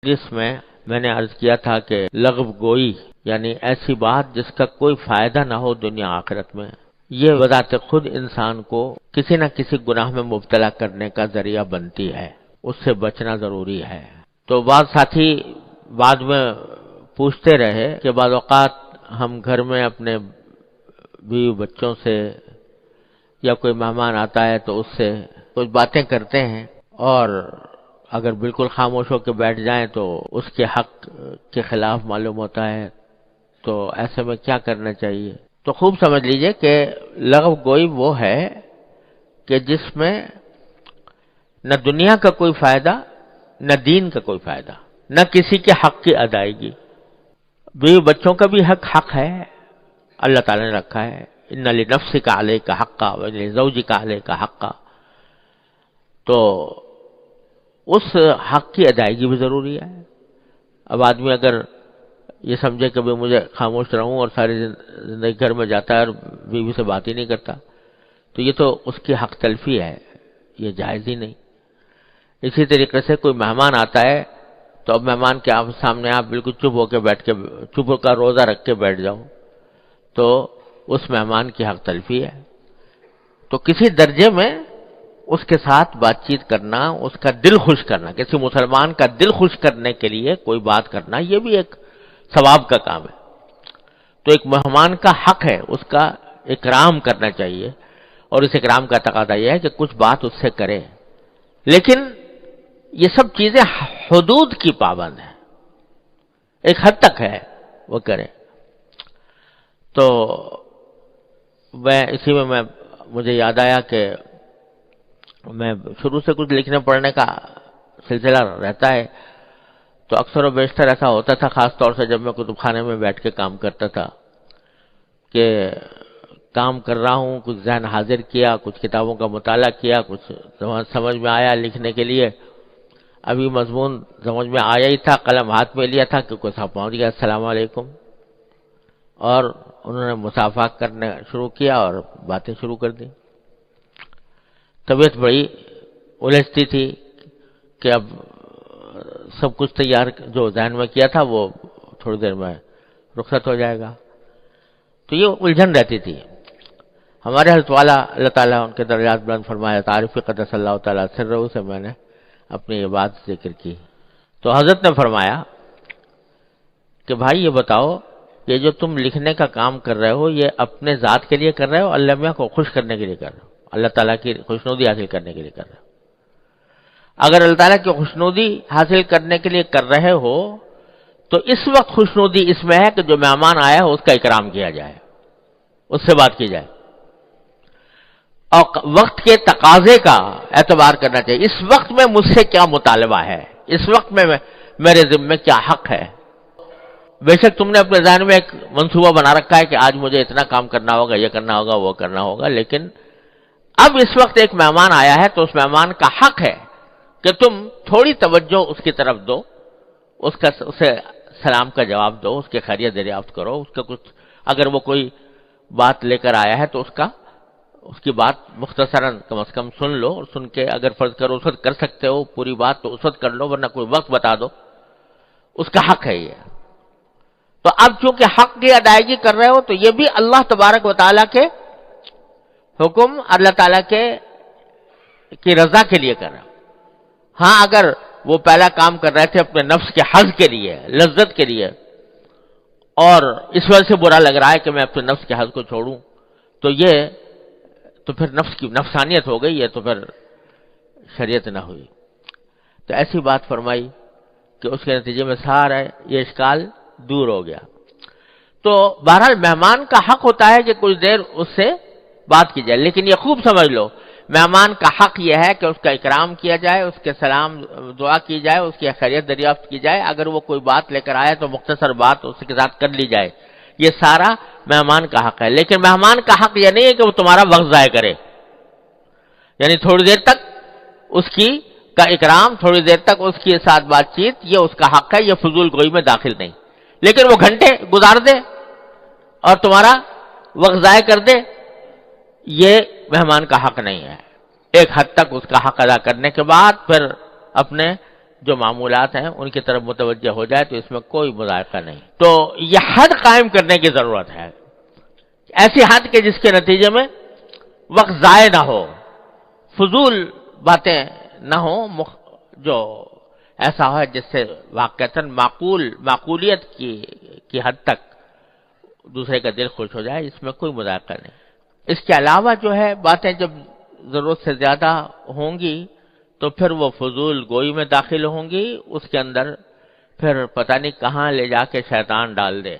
جس میں نے عرض کیا تھا کہ لغو گوئی یعنی ایسی بات جس کا کوئی فائدہ نہ ہو دنیا آخرت میں، یہ بذات خود انسان کو کسی نہ کسی گناہ میں مبتلا کرنے کا ذریعہ بنتی ہے، اس سے بچنا ضروری ہے۔ تو بعض ساتھی بعد میں پوچھتے رہے کہ بعض اوقات ہم گھر میں اپنے بیوی بچوں سے یا کوئی مہمان آتا ہے تو اس سے کچھ باتیں کرتے ہیں، اور اگر بالکل خاموش ہو کے بیٹھ جائیں تو اس کے حق کے خلاف معلوم ہوتا ہے، تو ایسے میں کیا کرنا چاہیے؟ تو خوب سمجھ لیجئے کہ لغو گوئی وہ ہے کہ جس میں نہ دنیا کا کوئی فائدہ، نہ دین کا کوئی فائدہ، نہ کسی کے حق کی ادائیگی۔ بیوی بچوں کا بھی حق ہے، اللہ تعالی نے رکھا ہے، ان لنفسک علیک حقا ولزوجک علیک حقا، تو اس حق کی ادائیگی بھی ضروری ہے۔ اب آدمی اگر یہ سمجھے کہ مجھے خاموش رہوں اور ساری زندگی گھر میں جاتا ہے اور بیوی سے بات ہی نہیں کرتا، تو یہ تو اس کی حق تلفی ہے، یہ جائز ہی نہیں۔ اسی طریقے سے کوئی مہمان آتا ہے تو اب مہمان کے سامنے آپ بالکل چپ ہو کے بیٹھ کے چپ کا روزہ رکھ کے بیٹھ جاؤ تو اس مہمان کی حق تلفی ہے۔ تو کسی درجے میں اس کے ساتھ بات چیت کرنا، اس کا دل خوش کرنا، کسی مسلمان کا دل خوش کرنے کے لیے کوئی بات کرنا، یہ بھی ایک ثواب کا کام ہے۔ تو ایک مہمان کا حق ہے، اس کا اکرام کرنا چاہیے، اور اس اکرام کا تقاضا یہ ہے کہ کچھ بات اس سے کرے، لیکن یہ سب چیزیں حدود کی پابند ہیں، ایک حد تک ہے وہ کرے۔ تو اسی میں مجھے یاد آیا کہ میں شروع سے کچھ لکھنے پڑھنے کا سلسلہ رہتا ہے، تو اکثر و بیشتر ایسا ہوتا تھا، خاص طور سے جب میں کتب خانے میں بیٹھ کے کام کرتا تھا، کہ کام کر رہا ہوں، کچھ ذہن حاضر کیا، کچھ کتابوں کا مطالعہ کیا، کچھ سمجھ میں آیا لکھنے کے لیے، ابھی مضمون سمجھ میں آیا ہی تھا، قلم ہاتھ میں لیا تھا کہ کوئی صاحب پہنچ گیا، السلام علیکم، اور انہوں نے مصافحہ کرنا شروع کیا اور باتیں شروع کر دی۔ طبیعت بڑی الجھتی تھی کہ اب سب کچھ تیار جو ذہن میں کیا تھا وہ تھوڑی دیر میں رخصت ہو جائے گا، تو یہ الجھن رہتی تھی۔ ہمارے حضرت والا اللہ تعالیٰ ان کے درجات بلند فرمایا، تعریف قدس اللہ تعالیٰ سرہ سے میں نے اپنی یہ بات ذکر کی، تو حضرت نے فرمایا کہ بھائی یہ بتاؤ کہ جو تم لکھنے کا کام کر رہے ہو یہ اپنے ذات کے لیے کر رہے ہو، اللہ میاں کو خوش کرنے کے لیے کر رہے ہو، اللہ تعالیٰ کی خوشنودی حاصل کرنے کے لیے کر رہے ہو؟ اگر اللہ تعالیٰ کی خوشنودی حاصل کرنے کے لیے کر رہے ہو تو اس وقت خوشنودی اس میں ہے کہ جو مہمان آیا ہے اس کا اکرام کیا جائے، اس سے بات کی جائے، اور وقت کے تقاضے کا اعتبار کرنا چاہیے۔ اس وقت میں مجھ سے کیا مطالبہ ہے، اس وقت میں میرے ذمہ کیا حق ہے۔ بے شک تم نے اپنے ذہن میں ایک منصوبہ بنا رکھا ہے کہ آج مجھے اتنا کام کرنا ہوگا، یہ کرنا ہوگا، وہ کرنا ہوگا، لیکن اب اس وقت ایک مہمان آیا ہے تو اس مہمان کا حق ہے کہ تم تھوڑی توجہ اس کی طرف دو، اسے سلام کا جواب دو، اس کی خیریت دریافت کرو، اس کا کچھ اگر وہ کوئی بات لے کر آیا ہے تو اس کی بات مختصراً کم از کم سن لو، اور سن کے اگر فرض کرو اس وقت کر سکتے ہو پوری بات تو اس وقت کر لو، ورنہ کوئی وقت بتا دو، اس کا حق ہے یہ۔ تو اب چونکہ حق کی ادائیگی کر رہے ہو تو یہ بھی اللہ تبارک و تعالیٰ کے حکم، اللہ تعالیٰ کی رضا کے لیے کر رہے ہو۔ ہاں اگر وہ پہلا کام کر رہے تھے اپنے نفس کے حظ کے لیے، لذت کے لیے، اور اس وجہ سے برا لگ رہا ہے کہ میں اپنے نفس کے حظ کو چھوڑوں، تو پھر نفس کی نفسانیت ہو گئی ہے، تو پھر شریعت نہ ہوئی۔ تو ایسی بات فرمائی کہ اس کے نتیجے میں سارا یہ اشکال دور ہو گیا۔ تو بہرحال مہمان کا حق ہوتا ہے کہ کچھ دیر اس سے بات کی جائے، لیکن یہ خوب سمجھ لو مہمان کا حق یہ ہے کہ اس کا اکرام کیا جائے، اس کے سلام دعا کی جائے، اس کی خیریت دریافت کی جائے، اگر وہ کوئی بات لے کر آئے تو مختصر بات اس کے ساتھ کر لی جائے، یہ سارا مہمان کا حق ہے۔ لیکن مہمان کا حق یہ نہیں ہے کہ وہ تمہارا وقت ضائع کرے، یعنی تھوڑی دیر تک اس کا اکرام، تھوڑی دیر تک اس کے ساتھ بات چیت، یہ اس کا حق ہے، یہ فضول گوئی میں داخل نہیں۔ لیکن وہ گھنٹے گزار دے اور تمہارا وقت ضائع کر دے، یہ مہمان کا حق نہیں ہے۔ ایک حد تک اس کا حق ادا کرنے کے بعد پھر اپنے جو معمولات ہیں ان کی طرف متوجہ ہو جائے تو اس میں کوئی مذائقہ نہیں. تو یہ حد قائم کرنے کی ضرورت ہے، ایسی حد کہ جس کے نتیجے میں وقت ضائع نہ ہو، فضول باتیں نہ ہوں، جو ایسا ہے جس سے واقعتاً معقولیت کی حد تک دوسرے کا دل خوش ہو جائے، اس میں کوئی مذائقہ نہیں. اس کے علاوہ جو ہے باتیں جب ضرورت سے زیادہ ہوں گی تو پھر وہ فضول گوئی میں داخل ہوں گی، اس کے اندر پھر پتہ نہیں کہاں لے جا کے شیطان ڈال دے.